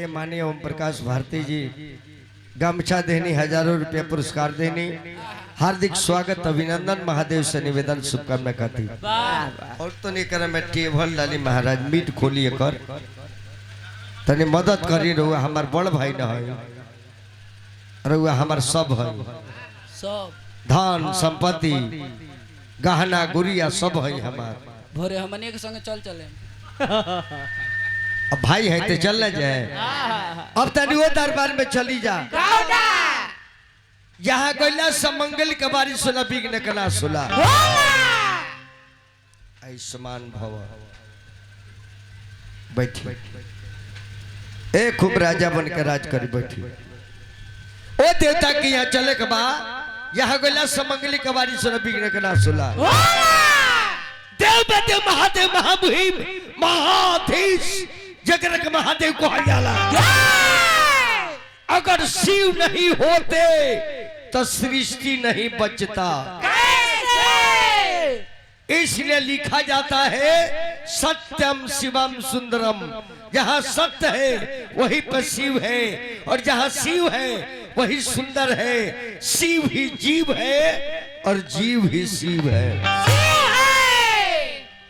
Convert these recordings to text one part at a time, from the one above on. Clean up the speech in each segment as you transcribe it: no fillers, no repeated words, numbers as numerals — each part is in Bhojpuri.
चलिए माननीय ओम प्रकाश भारती जी गमछा देनी, हजारों रुपया पुरस्कार देनी, हार्दिक स्वागत अभिनंदन, महादेव से निवेदन शुभकामना करती। और तो नहीं करे मैं टेबल डाली महाराज मीट खोलिए कर तनी मदद करी रहुआ, हमार बड़ भाई न है रहुआ, हमार सब है, सब धन संपत्ति गहना गुड़िया सब है हमार। भोरे हमने के संग चल चले अब भाई है तो चलना जाए। अब तनी वो दरबार में चली जा यहाँ गैला समंगल के बारी सुना बिघ्न कला सुला आयुष्मान भव। बैठी ए खूब राजा बन के राज करी बैठी। ओ देवता की यहाँ चले के बा, यहाँ गैला समंगली के बारी सुना बिघ्न कला सुला। देव बेटे महादेव महामुहिम महाधीश जगरक महादेव को हरियाला। अगर शिव नहीं होते तो सृष्टि नहीं बचता। इसलिए लिखा जाता है सत्यम शिवम सुंदरम, जहाँ सत्य है वहीं पर शिव है, और जहाँ शिव है वही सुंदर है। शिव ही जीव है और जीव ही शिव है।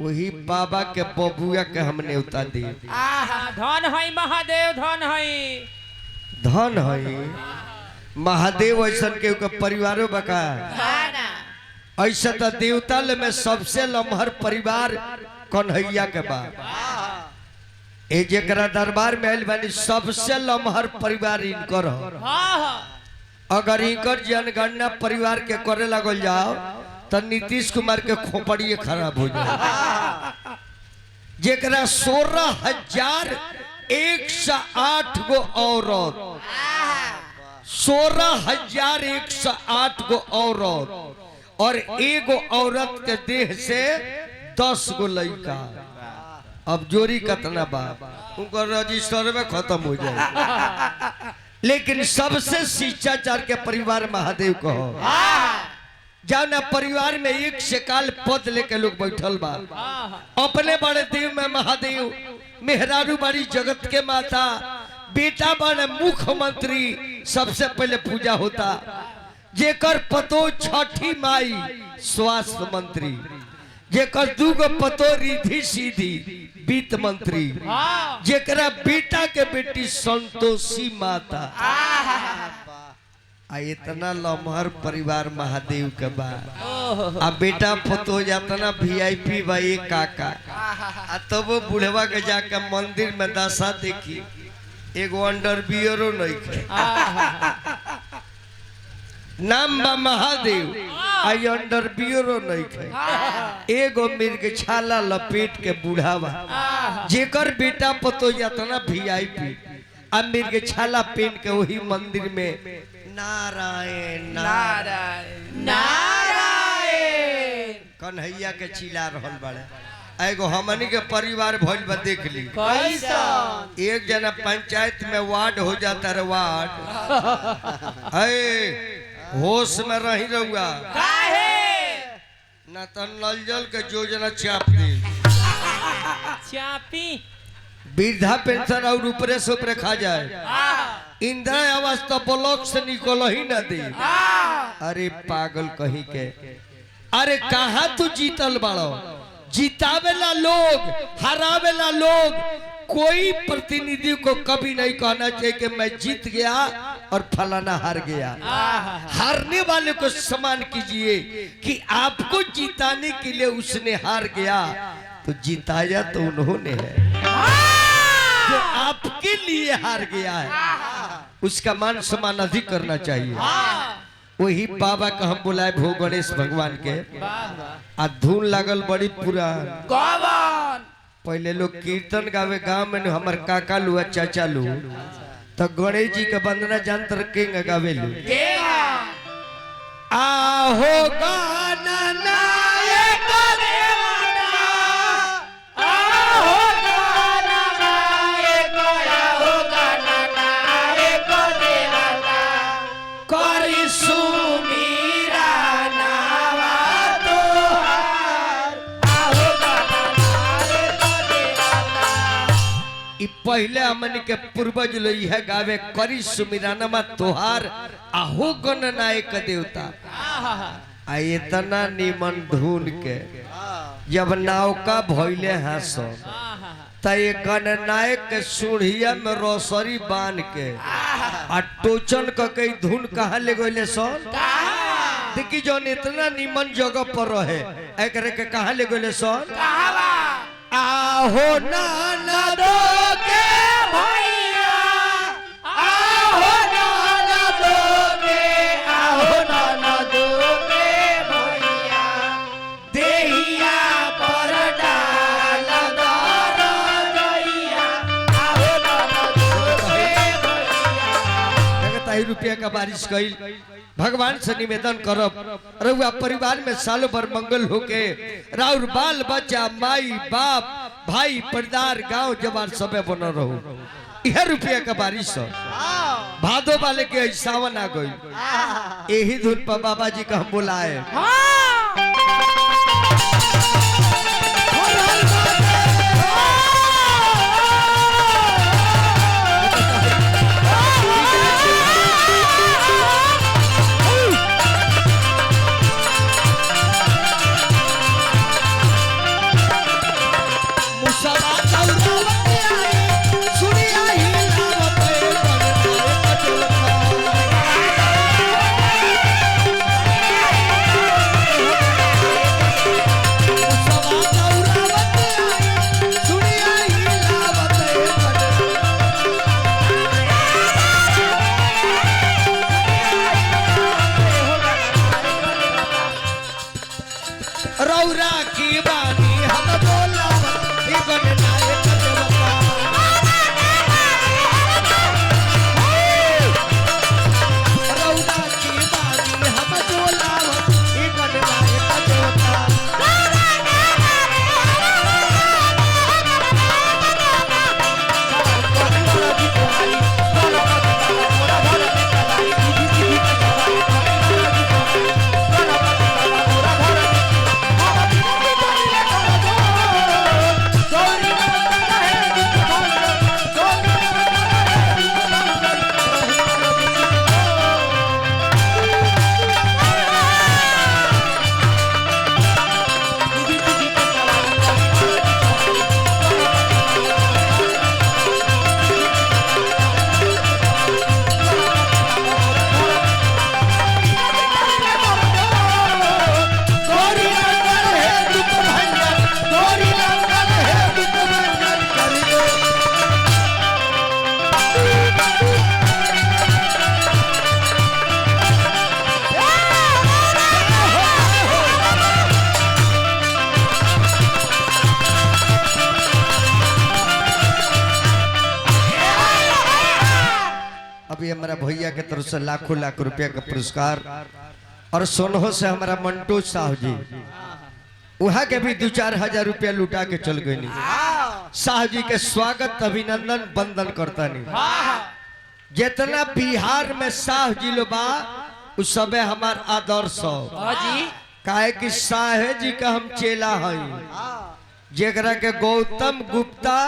वही बाबा के बबुआ के हमने उतार दी। धन है महादेव, धन है, धन है महादेव। ऐसा के परिवारों बका ऐसा तो देवता में सबसे लम्हर परिवार कन्हैया के बा। ए जेकरा दरबार में आइल बानी सबसे लम्हर परिवार इनकर हो। अगर इनकर जनगणना परिवार के करे लगल जाओ तो नीतीश कुमार के खोपड़िए खराब हो जाए। जेकरा 16,108 गो औरत, 16,108 गो औरत और एगो औरत के देह से 10 गो लड़का। अब जोड़ी कितना बा उनका रजिस्टर में खत्म हो जाए। लेकिन सबसे शिष्टाचार के परिवार महादेव को हो। जाना परिवार में एक से काल पद लेके लोग बैठल बा। अपने बड़े देव में महादेव, मेहरारू बड़ी जगत के माता, बेटा बने मुख्यमंत्री, सबसे पहले पूजा होता। जेकर पतो छठी माई स्वास्थ्य मंत्री, जेकर दूगो पतो रिधि सीधी वित्त मंत्री, जेकरा बेटा के बेटी संतोषी माता। आ इतना लम्हर परिवार महादेव के बा। आ बेटा पतो जातना VIP बा एक काका। आ तब वो बुढ़वा के जाके मंदिर में दशा देखी, एगो अंडरवियरो नहीं खे। नाम बा महादेव, आई अंडरवियरो नहीं खे। एगो मिर्ग छाला लपेट के बुढ़ावा, जेकर बेटा पतो जातना VIP आ मिर्ग छाला पहन के वही मंदिर में नारायण नारायण नारायण कन्हैया के चिल्ला रहल बाड़े। एगो हमनी के परिवार भइल बा, देख ली एक जना पंचायत में वार्ड हो जाता रे वार्ड। होश में रही रहुआ ना तो नल जल के योजना चाप दी चापी, वृद्धा पेंशन और ऊपरे से ऊपरे खा जाए। इंदिरा आवास तो ब्लॉक से निकल ही ना दे। अरे पागल कहीं के, अरे कहा तू जीतल बाड़ो? जीतावेला लोग, हरावेला लोग। कोई प्रतिनिधि को कभी नहीं कहना चाहिए कि मैं जीत गया और फलाना हार गया। हारने वाले को सम्मान कीजिए कि आपको जिताने के लिए उसने हार गया, तो जिताया तो उन्होंने है। जो आपके लिए हार गया है उसका मान सम्मान अधिक करना चाहिए। वही बाबा का हम बुलाए भो गणेश भगवान के। आ धुन लागल बड़ी पुरान। पहले लोग कीर्तन गावे गांव में, हमार काका लुआ चाचा लू तो गणेश जी का वंदना जानते रखेंगे गावे लू। आहो गाना नायक पहले हमन के पूर्वज लो यह गावे करी सुमिरानमा तोहार आहो गण नायक देवता आ इतना निमन धुन के जब नौका भइले हास त गणनायक के सुढ़िया में रोसरी बांध के आ टोचन क के धुन कहाँ ले गइले सन देखी जौन इतना निमन जगह पर रहे एकरे के कहाँ ले गइले सन आहो नाना दो के भैया आहो नाना दो के आहो नाना दो के भैया देहिया पर डाल दर गइया आहो नाना दो के भैया ताई रुपया का बारिश कइल भगवान से निवेदन करब रउआ परिवार में साल भर मंगल होके राउर बाल बच्चा माई बाप भाई परिवार गांव जवान सबे बन रहो यह रुपया का बारिश भादो वाले के सावन आ गई यही धुन पर बाबा जी का हम बुलाए रौरा की बानी हम बोला रौरा की बानी हम बोला अभी हमारा भैया के तरफ से लाखों लाख रुपया का पुरस्कार और सोनहो से हमारा मंटू साहू जी वहाँ के भी 2-4 हजार रुपया लुटा के चल गए साहू जी के स्वागत अभिनंदन बंदन करता नहीं जितना बिहार में साहू जी लो बा उस सबे हमार आदर्श काहे कि साहे जी का हम चेला हई जेकरा के गौतम गुप्ता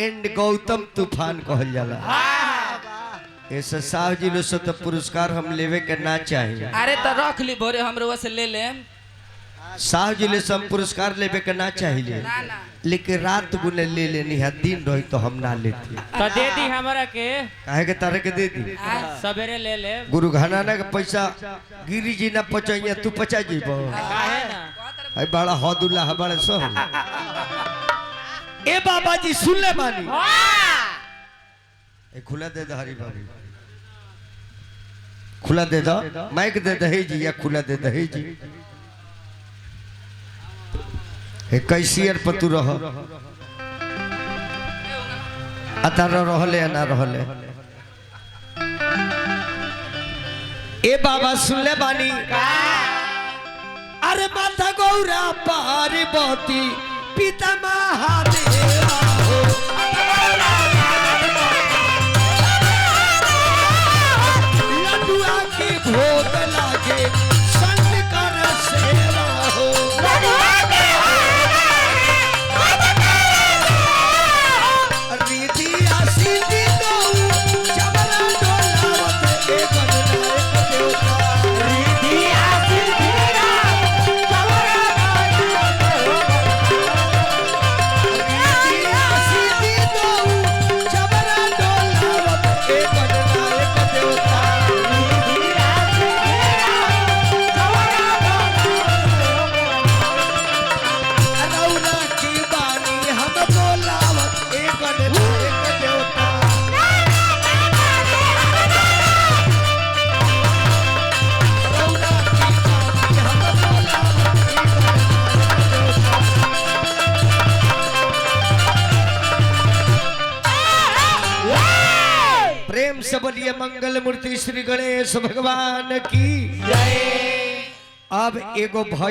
एंड गौतम तूफान कहल जाला ऐसे साहू जी लो से तो पुरस्कार हम लेवे के ना चाहिए अरे तो रख ली भोरे हमरो से ले लेम साहू जी ले सब पुरस्कार लेवे के ना चाहिए लेकिन रात गुने ले लेनी है दिन रही तो हम ना लेती तो दे दी हमरा के काहे के तारे के दे दी सवेरे ले ले गुरु घराना के पैसा गिरी जी ना पचाइए तू पचा जीबो काहे ना आई बड़ा हौदुल्ला हमारे सो ए बाबा जी सुन ले मानी ए खुला दे दे हरी बाबू खुला दे दो माइक दे दे जी या खुला दे दे जी ए कैसियर पर तू रह अतार रहले ना रहले ए बाबा सुन ले बानी अरे माता गौरा पार्वती पिता महादेवा हो लडुआ के भोग लागे संत कर सेवा हो रिद्धि प्रेम से बोलिए मंगल मूर्ति श्री गणेश भगवान की। अब एगो भजन